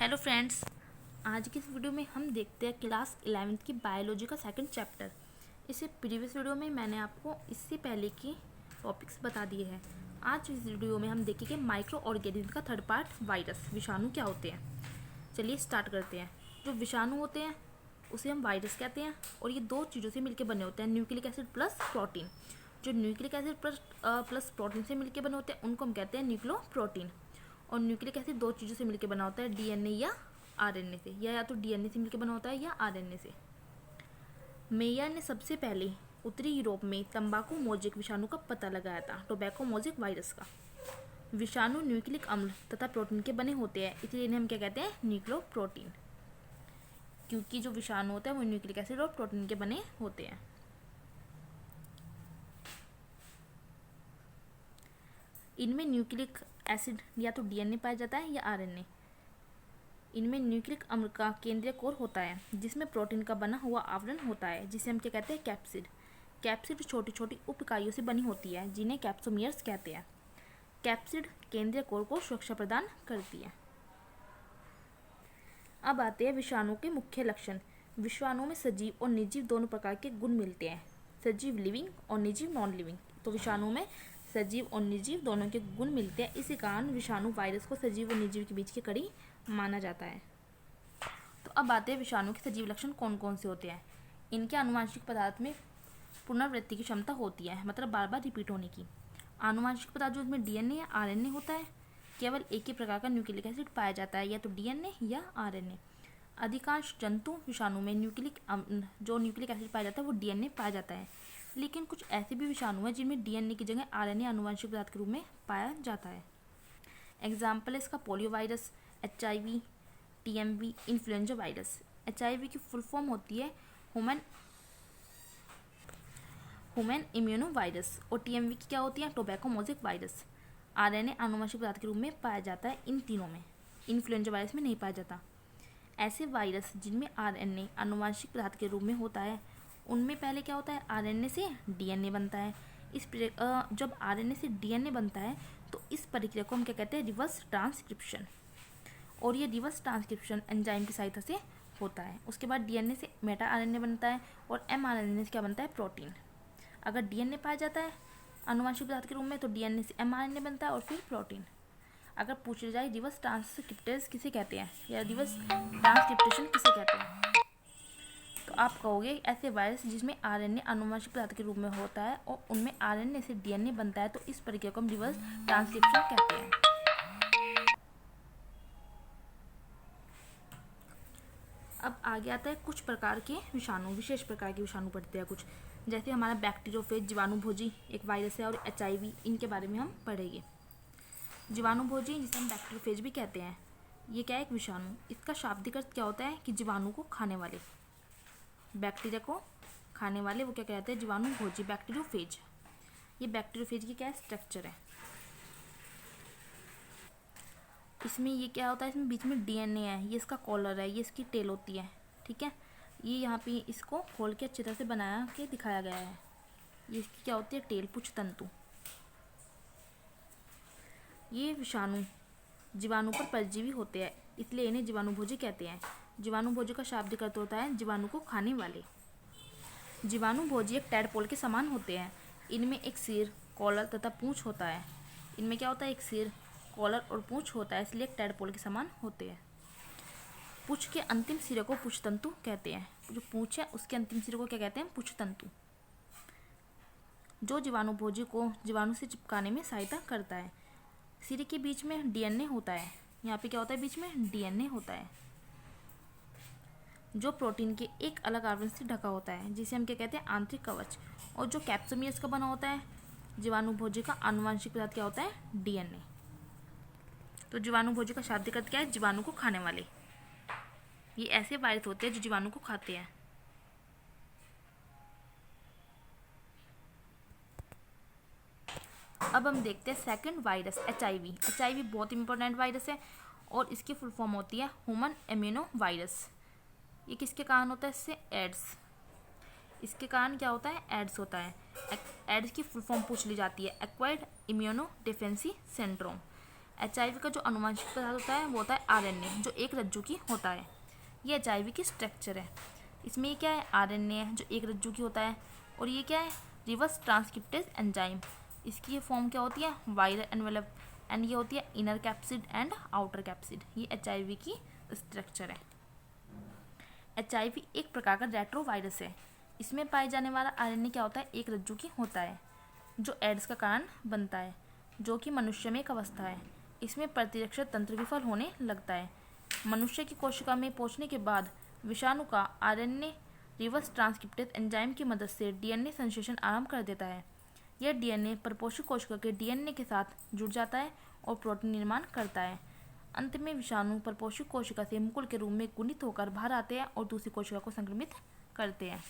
Hello friends, आज की इस वीडियो में हम देखते हैं क्लास 11th की बायोलॉजी का सेकंड चैप्टर। इससे प्रीवियस वीडियो में मैंने आपको इससे पहले की टॉपिक्स बता दिए हैं। आज इस वीडियो में हम देखेंगे माइक्रो ऑर्गेनिज्म का थर्ड पार्ट, वायरस। विषाणु क्या होते हैं, चलिए स्टार्ट करते हैं। जो विषाणु होते हैं उसे हम वायरस कहते हैं और ये दो चीज़ों से मिलकर बने होते हैं, न्यूक्लिक एसिड प्लस प्रोटीन। जो न्यूक्लिक एसिड प्लस प्रोटीन से मिलकर बने होते हैं उनको हम कहते हैं न्यूक्लियोप्रोटीन। और न्यूक्लिक एसिड दो चीज़ों से मिलकर बना होता है, डीएनए या आरएनए से, या तो डीएनए से मिलकर बना होता है या आरएनए से। मेयर ने सबसे पहले उत्तरी यूरोप में तंबाकू मोज़ेक विषाणु का पता लगाया था, टोबैको मोज़ेक वायरस का। विषाणु न्यूक्लिक अम्ल तथा प्रोटीन के बने होते हैं, इसलिए इन्हें हम क्या कहते हैं, न्यूक्लियोप्रोटीन। क्योंकि जो विषाणु होता है वो न्यूक्लिक एसिड और प्रोटीन के बने होते हैं। इनमें न्यूक्लिक एसिड या तो डीएनए पाया जाता है या आरएनए। इनमें न्यूक्लिक अम्ल का केंद्रीय कोर होता है जिसमें प्रोटीन का बना हुआ आवरण होता है, जिसे हम क्या कहते हैं, कैप्सिड। कैप्सिड छोटी छोटी उप इकाइयों से बनी होती है जिन्हें कैप्सोमियर्स कहते हैं। कैप्सिड केंद्रीय कोर को सुरक्षा प्रदान करती है। अब आते हैं विषाणु के मुख्य लक्षण। विषाणु में सजीव और निर्जीव दोनों प्रकार के गुण मिलते हैं, सजीव लिविंग और निर्जीव नॉन लिविंग। तो विषाणु में सजीव और निर्जीव दोनों के गुण मिलते हैं, इसी कारण विषाणु वायरस को सजीव और निर्जीव के बीच की कड़ी माना जाता है। तो अब आते हैं विषाणु के सजीव लक्षण कौन कौन से होते हैं। इनके आनुवंशिक पदार्थ में पुनरावृत्ति की क्षमता होती है, मतलब बार बार रिपीट होने की। आनुवंशिक पदार्थ जो इसमें डीएनए या आरएनए होता है, केवल एक ही प्रकार का न्यूक्लिक एसिड पाया जाता है, या तो डीएनए या आरएनए। अधिकांश जंतु विषाणु में जो न्यूक्लिक एसिड पाया जाता है वो डीएनए पाया जाता है, लेकिन कुछ ऐसे भी विषाणु हैं जिनमें डीएनए की जगह आरएनए आनुवंशिक पदार्थ के रूप में पाया जाता है। एग्जाम्पल है इसका polio virus, HIV, TMV, influenza virus. HIV की फुल फॉर्म होती है ह्यूमन इम्यूनो वायरस, और टीएमवी की क्या होती है, टोबैको मोज़ेक वायरस। आरएनए आनुवंशिक पदार्थ के रूप में पाया जाता है इन तीनों में, इन्फ्लुएंजा वायरस में नहीं पाया जाता। ऐसे वायरस जिनमें आरएनए आनुवंशिक पदार्थ के रूप में होता है उनमें पहले क्या होता है, आरएनए से डीएनए बनता है। जब आरएनए से डीएनए बनता है तो इस प्रक्रिया को हम क्या कहते हैं, रिवर्स ट्रांसक्रिप्शन। और ये रिवर्स ट्रांसक्रिप्शन एंजाइम की सहायता से होता है। उसके बाद डीएनए से मेटा आरएनए बनता है और एमआरएनए से क्या बनता है, प्रोटीन। अगर डीएनए पाया जाता है आनुवंशिक पदार्थ के रूप में तो डीएनए से एमआरएनए बनता है और फिर प्रोटीन। अगर पूछा जाए रिवर्स ट्रांसक्रिप्टेज किसे कहते हैं या रिवर्स ट्रांसक्रिप्टेशन किसे कहते हैं, तो आप कहोगे ऐसे वायरस जिसमें आरएनए आनुवंशिक पदार्थ के रूप में होता है और उनमें आरएनए से डीएनए बनता है, तो इस प्रक्रिया को हम रिवर्स ट्रांसक्रिप्शन कहते हैं। अब आगे आता है कुछ प्रकार के विषाणु, विशेष प्रकार के विषाणु पढ़ते हैं कुछ, जैसे हमारा बैक्टीरियोफेज जीवाणुभोजी एक वायरस है, और एचआईवी, इनके बारे में हम पढ़ेंगे। जीवाणुभोजी जिसे हम बैक्टीरियोफेज भी कहते हैं, ये क्या है, एक विषाणु। इसका शाब्दिक अर्थ क्या होता है कि जीवाणु को खाने वाले, बैक्टीरिया को खाने वाले, वो क्या कहते हैं, जीवाणुभोजी, बैक्टीरियोफेज। ये बैक्टीरियोफेज की क्या स्ट्रक्चर है, इसमें ये क्या होता है, इसमें बीच में डीएनए है, ये इसका कॉलर है, ये इसकी टेल होती है, ठीक है। ये यहाँ पे इसको खोल के अच्छी तरह से बनाया के दिखाया गया है। ये इसकी क्या होती है, टेल, पुच्छ तंतु। ये विषाणु जीवाणु पर परजीवी होते हैं, इसलिए इन्हें जीवाणुभोजी कहते हैं। जीवाणुभोजी का शाब्दिक अर्थ होता है जीवाणु को खाने वाले। जीवाणुभोजी एक टैडपोल के समान होते हैं। इनमें एक सिर, कॉलर तथा पूंछ होता है। इनमें क्या होता है, एक सिर, कॉलर और पूंछ होता है, इसलिए एक टैडपोल के समान होते हैं। पूंछ के अंतिम सिरे को पुच्छ तंतु कहते हैं। जो पूंछ है उसके अंतिम सिरे को क्या कहते हैं, पुच्छ तंतु, जो जीवाणुभोजी को जीवाणु से चिपकाने में सहायता करता है। सिरे के बीच में डीएनए होता है, यहाँ पे क्या होता है, बीच में डीएनए होता है, जो प्रोटीन के एक अलग आवरण से ढका होता है, जिसे हम क्या कहते हैं, आंतरिक कवच। और जो कैप्सोमियर्स का बना होता है जीवाणुभोजी का आनुवंशिक पदार्थ क्या होता है, डीएनए। तो जीवाणुभोजी का शाब्दिक अर्थ क्या है, जीवाणु को खाने वाले। ये ऐसे वायरस होते हैं जो जीवाणु को खाते हैं। अब हम देखते हैं सेकंड वायरस, एचआईवी। एचआईवी बहुत इंपॉर्टेंट वायरस है और इसकी फुल फॉर्म होती है ह्यूमन इम्यूनो वायरस। ये किसके कारण होता है, इससे एड्स, इसके कारण क्या होता है, एड्स होता है। एड्स की फुल फॉर्म पूछ ली जाती है, acquired immuno deficiency syndrome. HIV का जो अनुवांशिक पदार्थ होता है वो होता है RNA, जो एक रज्जु की होता है। ये HIV की स्ट्रक्चर है। इसमें ये क्या है, RNA है जो एक रज्जु की होता है, और ये क्या है, रिवर्स ट्रांसक्रिप्टेज एंजाइम। इसकी ये फॉर्म क्या होती है, वायरल एनवेलप, एंड ये होती है inner capsid and outer capsid. ये HIV की स्ट्रक्चर है। HIV एक प्रकार का रेट्रोवायरस है। इसमें पाए जाने वाला RNA क्या होता है, एक रज्जु की होता है, जो एड्स का कारण बनता है, जो कि मनुष्य में एक अवस्था है। इसमें प्रतिरक्षा तंत्र विफल होने लगता है। मनुष्य की कोशिका में पहुंचने के बाद विषाणु का RNA रिवर्स ट्रांसक्रिप्टेज एंजाइम की मदद से DNA संश्लेषण आरंभ कर देता है। यह DNA परपोषी कोशिका के DNA के साथ जुड़ जाता है और प्रोटीन निर्माण करता है। अंत में विषाणु परपोषी कोशिका से मुकुल के रूप में गुणित होकर बाहर आते हैं और दूसरी कोशिका को संक्रमित करते हैं।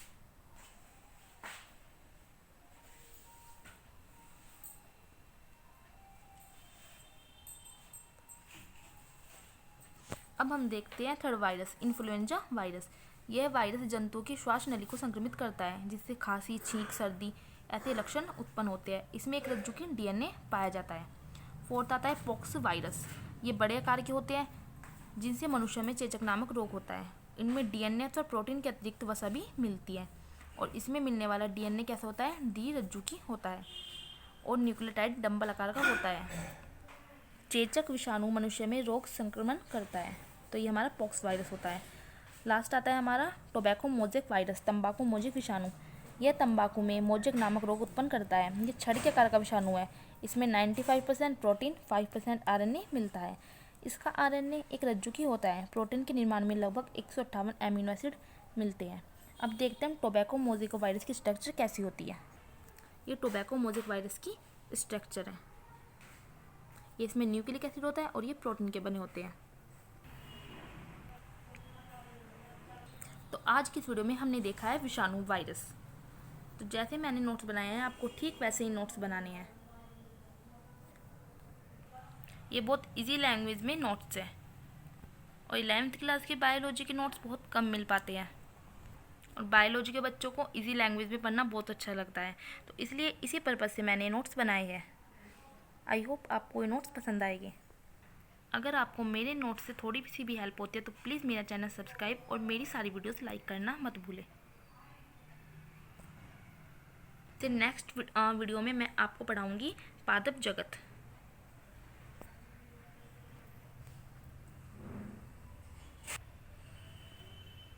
अब हम देखते हैं थर्ड वायरस, इन्फ्लुएंजा वायरस। यह वायरस जंतुओं की श्वास नली को संक्रमित करता है, जिससे खांसी, छींक, सर्दी ऐसे लक्षण उत्पन्न होते हैं। इसमें एक रज्जु की DNA पाया जाता है। फोर्थ आता है पॉक्स वायरस। ये बड़े आकार के होते हैं, जिनसे मनुष्य में चेचक नामक रोग होता है। इनमें DNA और प्रोटीन के अतिरिक्त वसा भी मिलती है, और इसमें मिलने वाला DNA कैसा होता है, डी रज्जु की होता है, और न्यूक्लियोटाइड डंबल आकार का होता है। चेचक विषाणु मनुष्य में रोग संक्रमण करता है, तो ये हमारा पॉक्स वायरस होता है। लास्ट आता है हमारा टोबैको मोजेक वायरस, तंबाकू मोजेक विषाणु। यह तंबाकू में मोजेक नामक रोग उत्पन्न करता है। ये छड़ी के आकार का विषाणु है। इसमें 95% प्रोटीन, 5% RNA मिलता है। इसका RNA एक रज्जु की होता है। प्रोटीन के निर्माण में लगभग 158 एमिनो एसिड मिलते हैं। अब देखते हैं टोबैको मोजेक वायरस की स्ट्रक्चर कैसी होती है। ये टोबैको मोजेक वायरस की स्ट्रक्चर है। ये इसमें न्यूक्लिक एसिड होता है और ये प्रोटीन के बने होते हैं। तो आज की इस वीडियो में हमने देखा है विषाणु वायरस। तो जैसे मैंने नोट्स बनाए हैं, आपको ठीक वैसे ही नोट्स बनाने हैं। ये बहुत इजी लैंग्वेज में नोट्स है, और 11th क्लास के बायोलॉजी के नोट्स बहुत कम मिल पाते हैं, और बायोलॉजी के बच्चों को इजी लैंग्वेज में पढ़ना बहुत अच्छा लगता है। तो इसलिए इसी पर्पज़ से मैंने नोट्स बनाए हैं। आई होप आपको ये नोट्स पसंद आएंगे। अगर आपको मेरे नोट्स से थोड़ी सी भी हेल्प होती है तो प्लीज़ मेरा चैनल सब्सक्राइब और मेरी सारी वीडियोस लाइक करना मत भूलें। तो नेक्स्ट वीडियो में मैं आपको पढ़ाऊँगी पादप जगत।